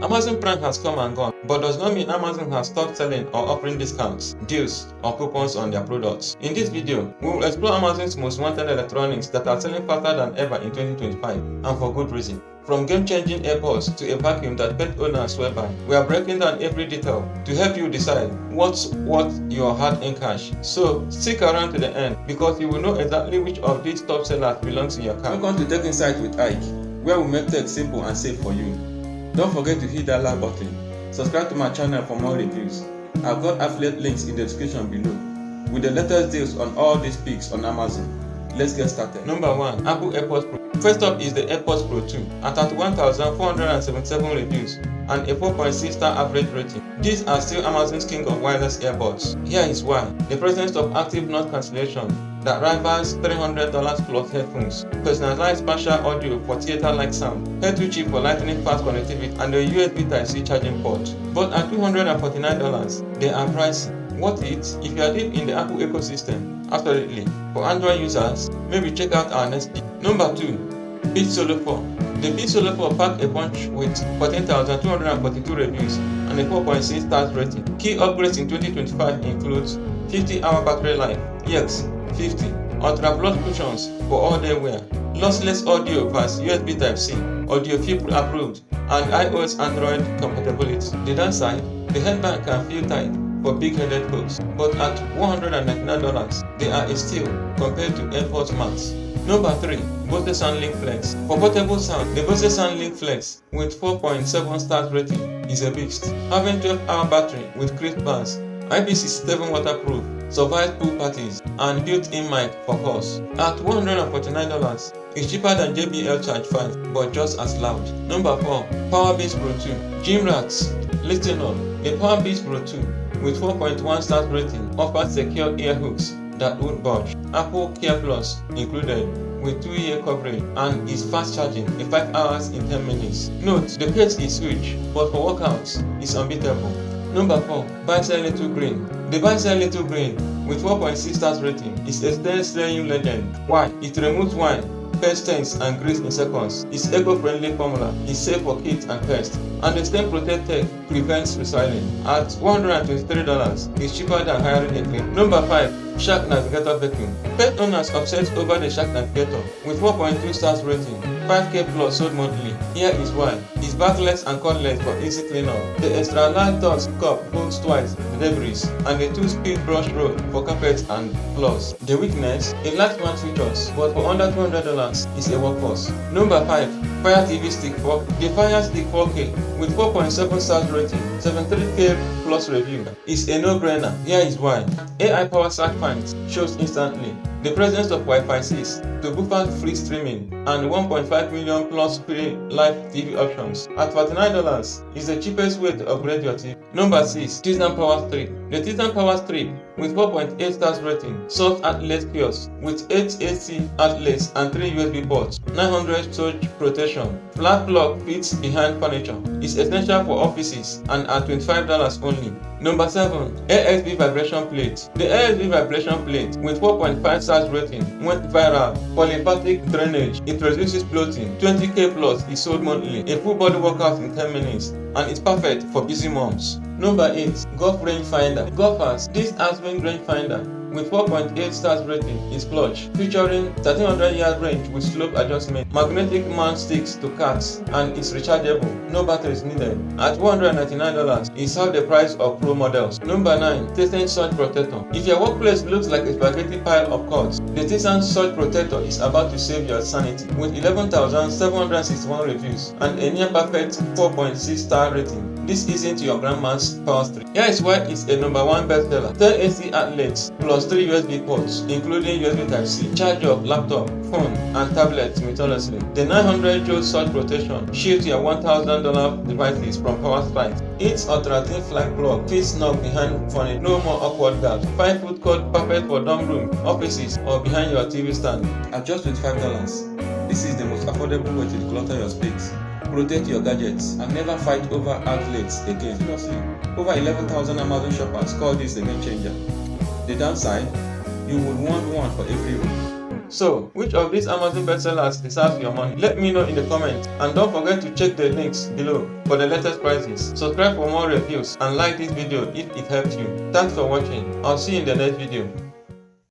Amazon Prime has come and gone, but does not mean Amazon has stopped selling or offering discounts, deals, or coupons on their products. In this video, we will explore Amazon's most wanted electronics that are selling faster than ever in 2025, and for good reason. From game-changing AirPods to a vacuum that pet owners swear by, we are breaking down every detail to help you decide what's worth your hard-earned cash. So stick around to the end because you will know exactly which of these top sellers belongs in your car. Welcome to Tech Insight with Ike, where we make tech simple and safe for you. Don't forget to hit that like button. Subscribe to my channel for more reviews. I've got affiliate links in the description below with the latest deals on all these picks on Amazon. Let's get started. Number 1. Apple AirPods Pro. First up is the AirPods Pro 2 at 31,477 reviews and a 4.6 star average rating. These are still Amazon's king of wireless earbuds. Here is why. The presence of active noise cancellation that rivals $300 plus headphones, personalized spatial audio for theater-like sound, Head-2 chip for lightning fast connectivity, and a USB Type-C charging port. But at $249, they are pricey. Worth it if you are deep in the Apple ecosystem? Absolutely. For Android users, maybe check out our next pick. Number 2. Beats Solo 4. The Beats Solo 4 packed a punch with 14,242 reviews and a 4.6 stars rating. Key upgrades in 2025 includes 50-hour battery life, yes, 50, Ultra Plus cushions for all-day wear, lossless audio via USB Type-C, audiophile approved, and iOS Android compatibility. The downside, the headband can feel tight for big-headed folks, but at $199, they are a steal compared to AirPods Max. Number 3. Bose Soundlink Flex. For portable sound, the Bose Soundlink Flex with 4.7 stars rating is a beast. Having 12-hour battery with crisp bass, IP67 waterproof, survives pool parties, and built-in mic for calls. At $149, it's cheaper than JBL Charge 5, but just as loud. Number 4. Powerbeats Pro 2. Gym rats, listen up. The Powerbeats Pro 2 with 4.1 stars rating offers secure ear hooks that won't budge, AppleCare Plus included with 2-year coverage, and is fast charging in 5 hours in 10 minutes. Note, the case is huge, but for workouts, it's unbeatable. Number 4. Bissell Little Green. The Bissell Little Green with 4.6 stars rating is a stain-slaying legend. Why? It removes wine, pest stains and grease in seconds. Its eco-friendly formula is safe for kids and pests, and the stain protect tech prevents recycling. At $123, it's cheaper than hiring a cleaner. Number 5. Shark Navigator Vacuum. Pet owners obsessed over the Shark Navigator with 4.2 stars rating, 5K plus sold monthly. Here is why. It's Bagless and Cordless for easy cleanup. The extra large dust cup holds twice the debris, and the 2-speed brush roll for carpets and floors. The weakness, it lacks smart features, but for under $200, it's a workhorse. Number 5. Fire TV Stick 4. The Fire Stick 4K with 4.7 stars rating, 73K plus review is a no-brainer. Here is why. AI powered search finds shows instantly. The presence of Wi-Fi 6 to buffer free streaming and 1.5 million plus free live TV options. At $49 is the cheapest way to upgrade your TV. Number 6. Tessan Power Strip. The Tessan Power Strip with 4.8 stars rating, soft outlet kiosk with 8 AC outlets and 3 USB ports, 900 surge protection, flat plug fits behind furniture, is essential for offices and at $25 only. Number 7. ASB Vibration Plate. The ASB Vibration Plate with 4.5 stars rating went viral for lymphatic drainage. It reduces bloating. 20K plus is sold monthly. A full body workout in 10 minutes, and it's perfect for busy moms. Number 8. Golf Rangefinder. Golfers, this Aspen Rangefinder with 4.8 stars rating is clutch, featuring 1300-yard range with slope adjustment, magnetic mount sticks to carts, and it's rechargeable. No batteries needed. At $199, it's half the price of Pro models. Number 9. Tessan Surge Protector. If your workplace looks like a spaghetti pile of cords, the Tessan Surge Protector is about to save your sanity with 11,761 reviews and a near perfect 4.6 star rating. This isn't your grandma's power strip. Here is why it's a number 1 bestseller. 10 AC outlets plus 3 USB ports, including USB Type-C, charge of laptop, phone, and tablet simultaneously. The 900-joule surge protection shields your $1,000 devices from power strikes. Its ultra-thin flag plug fits snug behind furniture. No more awkward gaps. 5-foot cord perfect for dorm room, offices, or behind your TV stand. At just $25, this is the most affordable way to declutter your space. Protect your gadgets and never fight over outlets again. Seriously, over 11,000 Amazon shoppers call this a game changer. The downside, you would want one for every room. So, which of these Amazon bestsellers deserves your money? Let me know in the comments, and don't forget to check the links below for the latest prices. Subscribe for more reviews and like this video if it helped you. Thanks for watching. I'll see you in the next video.